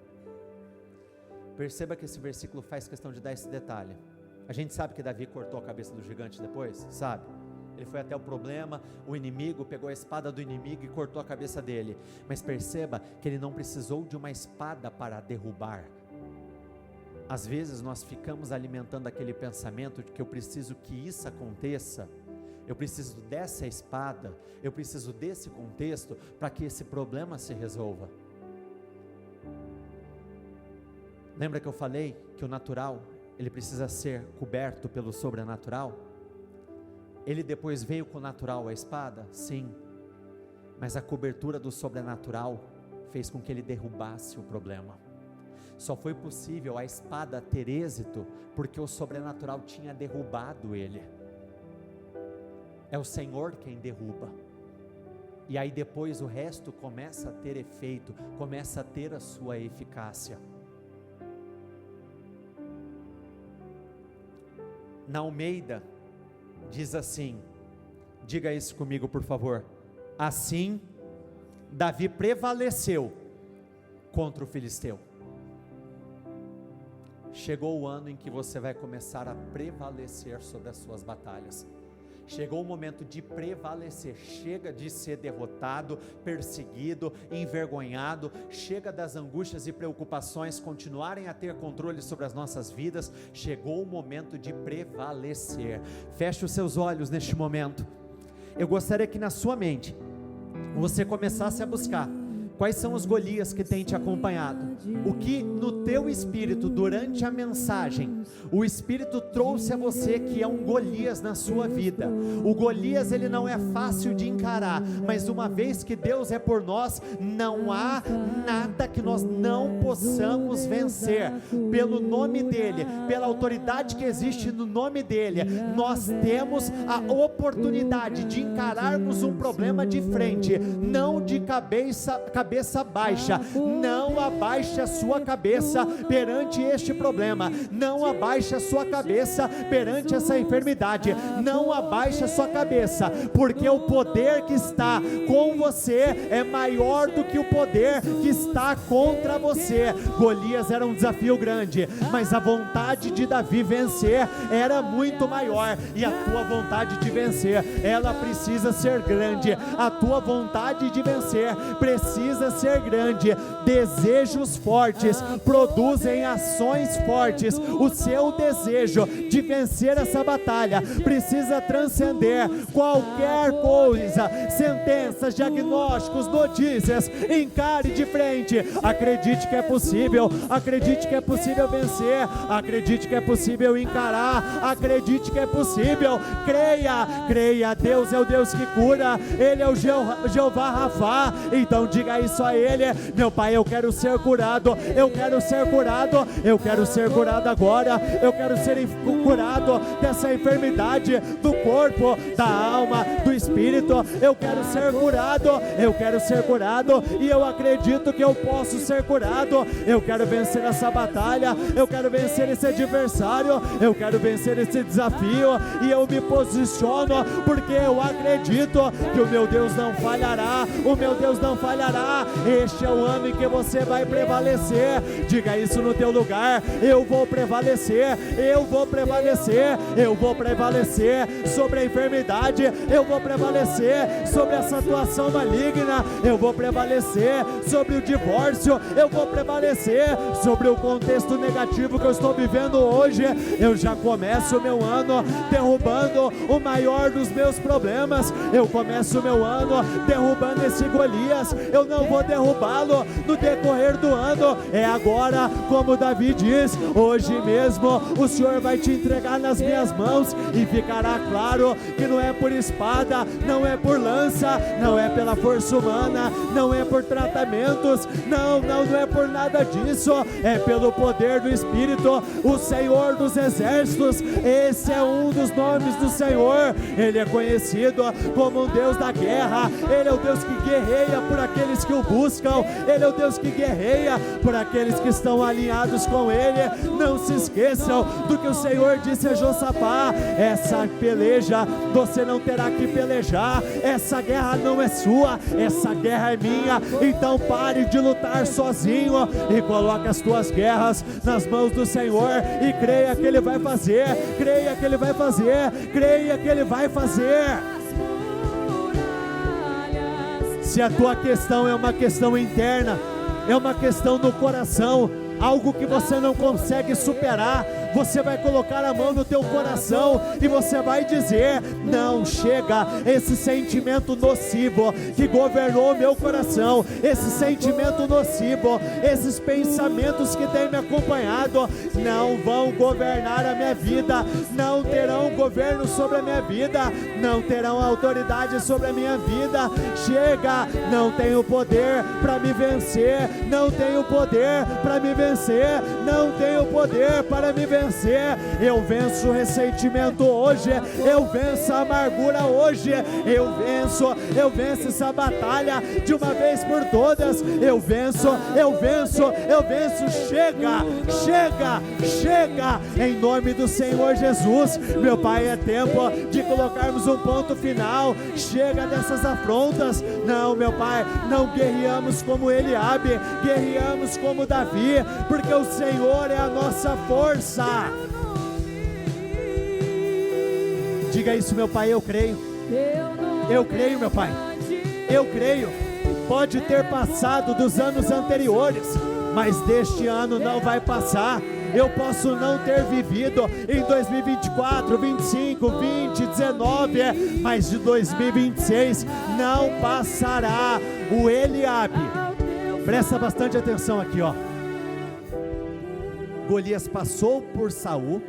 Perceba que esse versículo faz questão de dar esse detalhe. A gente sabe que Davi cortou a cabeça do gigante depois, sabe? Ele foi até o problema, o inimigo pegou a espada do inimigo e cortou a cabeça dele. Mas perceba que ele não precisou de uma espada para derrubar. Às vezes nós ficamos alimentando aquele pensamento de que eu preciso que isso aconteça, eu preciso dessa espada, eu preciso desse contexto para que esse problema se resolva. Lembra que eu falei que o natural, ele precisa ser coberto pelo sobrenatural? Ele depois veio com o natural, a espada? Sim, mas a cobertura do sobrenatural fez com que ele derrubasse o problema. Só foi possível a espada ter êxito porque o sobrenatural tinha derrubado ele. É o Senhor quem derruba, e aí depois o resto começa a ter efeito, começa a ter a sua eficácia. Na Almeida diz assim, diga isso comigo por favor: assim Davi prevaleceu contra o filisteu. Chegou o ano em que você vai começar a prevalecer sobre as suas batalhas. Chegou o momento de prevalecer. Chega de ser derrotado, perseguido, envergonhado. Chega das angústias e preocupações continuarem a ter controle sobre as nossas vidas. Chegou o momento de prevalecer. Feche os seus olhos neste momento. Eu gostaria que na sua mente você começasse a buscar quais são os Golias que têm te acompanhado, o que no teu espírito, durante a mensagem, o Espírito trouxe a você que é um Golias na sua vida. O Golias, ele não é fácil de encarar, mas uma vez que Deus é por nós, não há nada que nós não possamos vencer. Pelo nome dEle, pela autoridade que existe no nome dEle, nós temos a oportunidade de encararmos um problema de frente, não de cabeça baixa. Não abaixe a sua cabeça perante este problema, não abaixe a sua cabeça perante essa enfermidade, não abaixe a sua cabeça, porque o poder que está com você é maior do que o poder que está contra você. Golias era um desafio grande, mas a vontade de Davi vencer era muito maior, e a tua vontade de vencer, ela precisa ser grande. A tua vontade de vencer precisa precisa ser grande. Desejos fortes produzem ações fortes. O seu desejo de vencer essa batalha precisa transcender qualquer coisa, sentenças, diagnósticos, notícias. Encare de frente, acredite que é possível, acredite que é possível vencer, acredite que é possível encarar, acredite que é possível, creia, Deus é o Deus que cura, Ele é o Jeová Rafá. Então diga isso a Ele: meu Pai, eu quero ser curado, eu quero ser curado, eu quero ser curado agora, eu quero ser curado dessa enfermidade do corpo, da alma, do espírito. Eu quero ser curado, eu quero ser curado, e eu acredito que eu posso ser curado. Eu quero vencer essa batalha, eu quero vencer esse adversário, eu quero vencer esse desafio, e eu me posiciono porque eu acredito que o meu Deus não falhará, o meu Deus não falhará. Este é o ano em que você vai prevalecer. Diga isso no teu lugar: eu vou prevalecer, eu vou prevalecer, eu vou prevalecer sobre a enfermidade, eu vou prevalecer sobre essa atuação maligna, eu vou prevalecer sobre o divórcio, eu vou prevalecer sobre o contexto negativo que eu estou vivendo hoje. Eu já começo o meu ano derrubando o maior dos meus problemas, eu começo o meu ano derrubando esse Golias. Eu não vou derrubá-lo no decorrer do ano, é agora, como Davi diz: hoje mesmo o Senhor vai te entregar nas minhas mãos, e ficará claro que não é por espada, não é por lança, não é pela força humana, não é por tratamentos, não é por nada disso, é pelo poder do Espírito. O Senhor dos Exércitos, esse é um dos nomes do Senhor. Ele é conhecido como um Deus da guerra, Ele é o Deus que guerreia por aqueles que o buscam, Ele é o Deus que guerreia por aqueles que estão alinhados com Ele. Não se esqueçam do que o Senhor disse a Josafá: essa peleja você não terá que pelejar, essa guerra não é sua, essa guerra é minha. Então pare de lutar sozinho e coloque as tuas guerras nas mãos do Senhor, e creia que Ele vai fazer, creia que Ele vai fazer, creia que Ele vai fazer. Se a tua questão é uma questão interna, é uma questão no coração, algo que você não consegue superar, você vai colocar a mão no teu coração e você vai dizer: não, chega, esse sentimento nocivo que governou o meu coração, esse sentimento nocivo, esses pensamentos que têm me acompanhado, não vão governar a minha vida, não terão governo sobre a minha vida, não terão autoridade sobre a minha vida. Chega, não tenho poder para me vencer, não tenho poder para me vencer, não tenho poder para me vencer. Eu venço o ressentimento hoje, eu venço a amargura hoje, eu venço essa batalha de uma vez por todas. Eu venço. Chega, em nome do Senhor Jesus. Meu Pai, é tempo de colocarmos um ponto final. Chega dessas afrontas. Não, meu Pai, não guerreamos como Eliabe, guerreamos como Davi, porque o Senhor é a nossa força. Diga isso, meu Pai: eu creio, meu Pai, eu creio. Pode ter passado dos anos anteriores, mas deste ano não vai passar. Eu posso não ter vivido em 2024, 25, 20, 19, mas de 2026 não passará. O Eliabe, presta bastante atenção aqui, ó. Golias passou por Saul,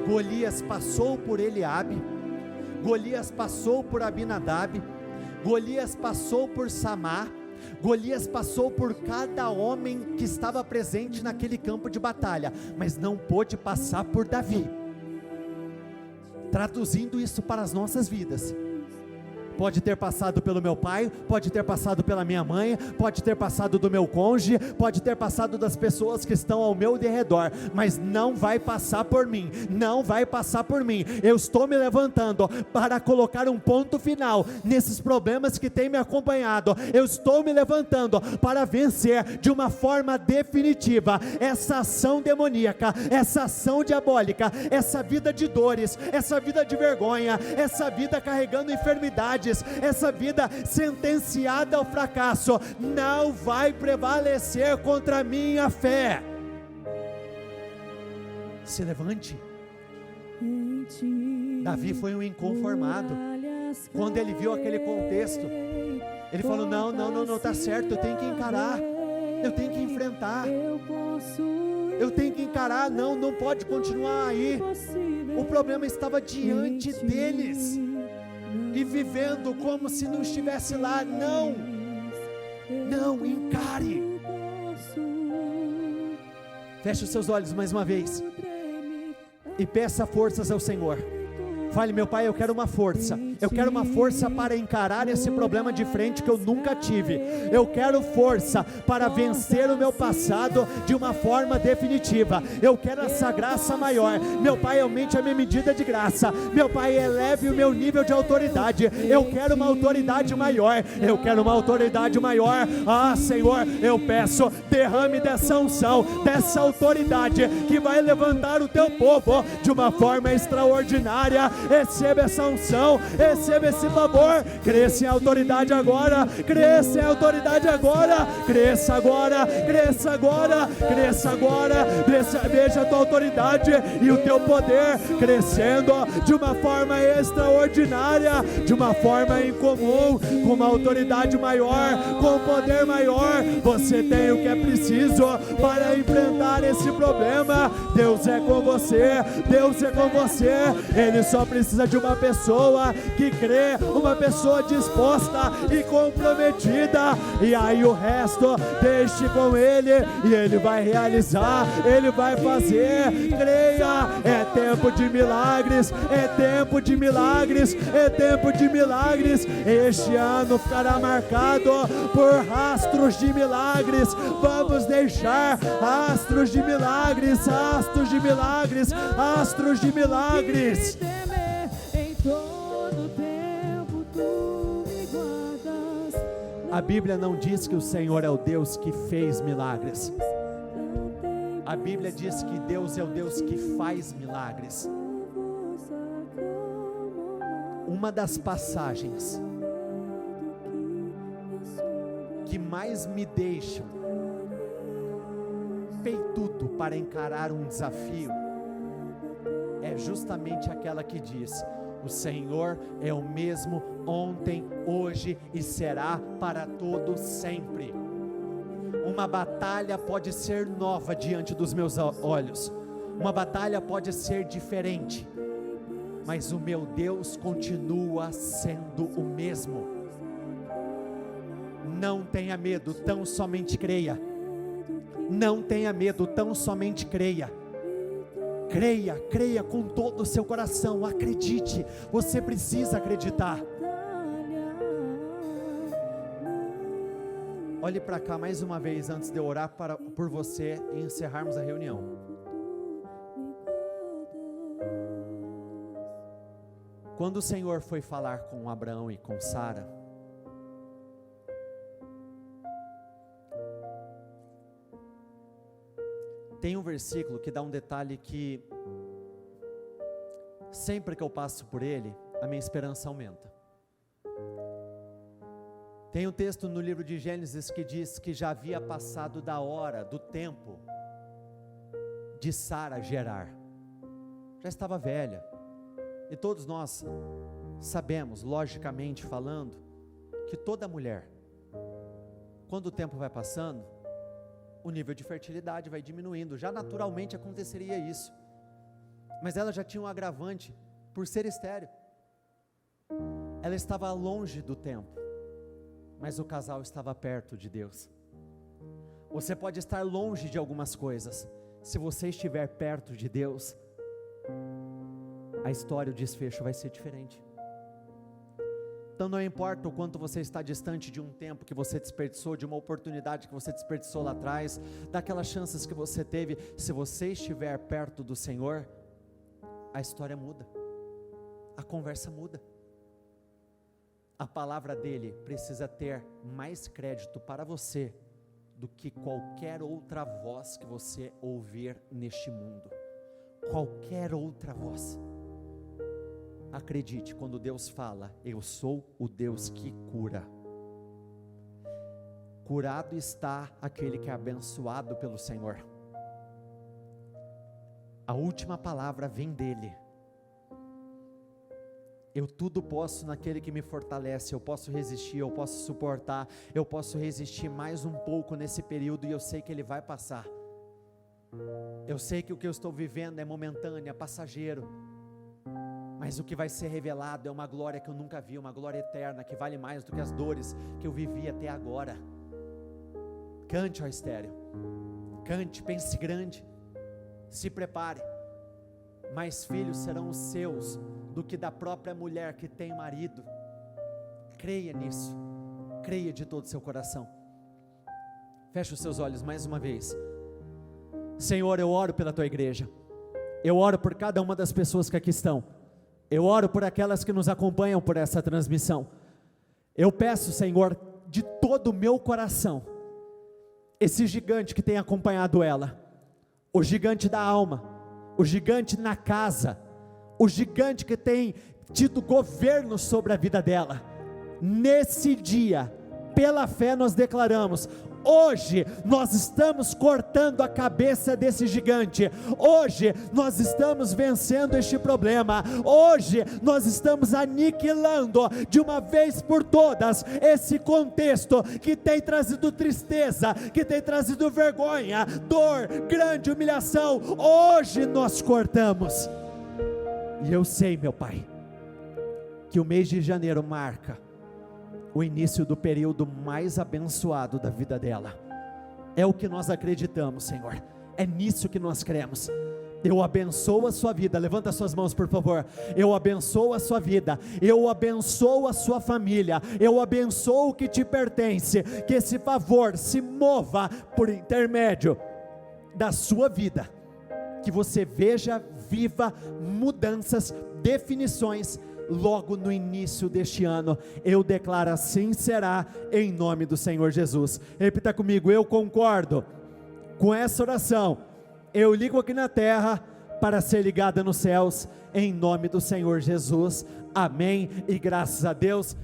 Golias passou por Eliabe, Golias passou por Abinadab, Golias passou por Samar, Golias passou por cada homem que estava presente naquele campo de batalha, mas não pôde passar por Davi. Traduzindo isso para as nossas vidas: pode ter passado pelo meu pai, pode ter passado pela minha mãe, pode ter passado do meu cônjuge, pode ter passado das pessoas que estão ao meu derredor, mas não vai passar por mim, não vai passar por mim. Eu estou me levantando para colocar um ponto final nesses problemas que têm me acompanhado. Eu estou me levantando para vencer de uma forma definitiva essa ação demoníaca, essa ação diabólica, essa vida de dores, essa vida de vergonha, essa vida carregando enfermidade, dificuldades, essa vida sentenciada ao fracasso, não vai prevalecer contra a minha fé. Se levante. Davi foi um inconformado. Quando ele viu aquele contexto, ele falou: não, está certo, eu tenho que encarar, eu tenho que enfrentar, eu tenho que encarar, não pode continuar aí. O problema estava diante deles, e vivendo como se não estivesse lá. Não, encare. Feche os seus olhos mais uma vez e peça forças ao Senhor. Fale: meu Pai, eu quero uma força para encarar esse problema de frente que eu nunca tive. Eu quero força para vencer o meu passado de uma forma definitiva. Eu quero essa graça maior. Meu Pai, aumente a minha medida de graça. Meu Pai, eleve o meu nível de autoridade. Eu quero uma autoridade maior. Ah, Senhor, eu peço, derrame dessa unção, dessa autoridade que vai levantar o teu povo de uma forma extraordinária. Receba essa unção, receba esse favor. Cresça em autoridade agora, cresça agora. Veja a tua autoridade e o teu poder crescendo de uma forma extraordinária, de uma forma incomum, com uma autoridade maior, com um poder maior. Você tem o que é preciso para enfrentar esse problema. Deus é com você. Ele só precisa de uma pessoa que crê, uma pessoa disposta e comprometida, e aí o resto deixe com Ele, e Ele vai realizar, Ele vai fazer. Creia, é tempo de milagres. Este ano ficará marcado por rastros de milagres. Vamos deixar rastros de milagres. A Bíblia não diz que o Senhor é o Deus que fez milagres. A Bíblia diz que Deus é o Deus que faz milagres. Uma das passagens que mais me deixam peitudo para encarar um desafio é justamente aquela que diz: o Senhor é o mesmo ontem, hoje e será para todo sempre. Uma batalha pode ser nova diante dos meus olhos, uma batalha pode ser diferente, mas o meu Deus continua sendo o mesmo. Não tenha medo, tão somente creia. Não tenha medo, tão somente creia. Creia com todo o seu coração. Acredite, você precisa acreditar. Olhe para cá mais uma vez antes de eu orar por você e encerrarmos a reunião. Quando o Senhor foi falar com Abraão e com Sara, tem um versículo que dá um detalhe que sempre que eu passo por ele, a minha esperança aumenta. Tem um texto no livro de Gênesis que diz que já havia passado da hora, do tempo de Sara gerar. Já estava velha. E todos nós sabemos, logicamente falando, que toda mulher, quando o tempo vai passando, o nível de fertilidade vai diminuindo. Já naturalmente aconteceria isso. Mas ela já tinha um agravante por ser estéril. Ela estava longe do tempo, mas o casal estava perto de Deus. Você pode estar longe de algumas coisas. Se você estiver perto de Deus, a história, o desfecho vai ser diferente. Então não importa o quanto você está distante de um tempo que você desperdiçou, de uma oportunidade que você desperdiçou lá atrás, daquelas chances que você teve, se você estiver perto do Senhor, a história muda, a conversa muda. A palavra dele precisa ter mais crédito para você do que qualquer outra voz que você ouvir neste mundo. Qualquer outra voz. Acredite, quando Deus fala, eu sou o Deus que cura. Curado está aquele que é abençoado pelo Senhor. A última palavra vem dele. Eu tudo posso naquele que me fortalece, eu posso resistir, eu posso suportar, eu posso resistir mais um pouco nesse período e eu sei que ele vai passar. Eu sei que o que eu estou vivendo é momentâneo, é passageiro, mas o que vai ser revelado é uma glória que eu nunca vi, uma glória eterna, que vale mais do que as dores que eu vivi até agora. Cante, ó estéreo, cante, pense grande, se prepare. Mais filhos serão os seus do que da própria mulher que tem marido. Creia nisso, creia de todo o seu coração. Feche os seus olhos mais uma vez. Senhor, eu oro pela tua igreja, eu oro por cada uma das pessoas que aqui estão, eu oro por aquelas que nos acompanham por essa transmissão. Eu peço, Senhor, de todo o meu coração, esse gigante que tem acompanhado ela, o gigante da alma, o gigante na casa, o gigante que tem tido governo sobre a vida dela, nesse dia, pela fé nós declaramos: hoje nós estamos cortando a cabeça desse gigante, hoje nós estamos vencendo este problema, hoje nós estamos aniquilando de uma vez por todas esse contexto que tem trazido tristeza, que tem trazido vergonha, dor, grande humilhação. Hoje nós cortamos. E eu sei, meu Pai, que o mês de janeiro marca o início do período mais abençoado da vida dela. É o que nós acreditamos, Senhor, é nisso que nós cremos. Eu abençoo a sua vida, levanta suas mãos por favor. Eu abençoo a sua vida, eu abençoo a sua família, eu abençoo o que te pertence, que esse favor se mova por intermédio da sua vida, que você veja, viva mudanças, definições, logo no início deste ano. Eu declaro: assim será, em nome do Senhor Jesus. Repita comigo: eu concordo com essa oração, eu ligo aqui na terra para ser ligada nos céus, em nome do Senhor Jesus. Amém e graças a Deus.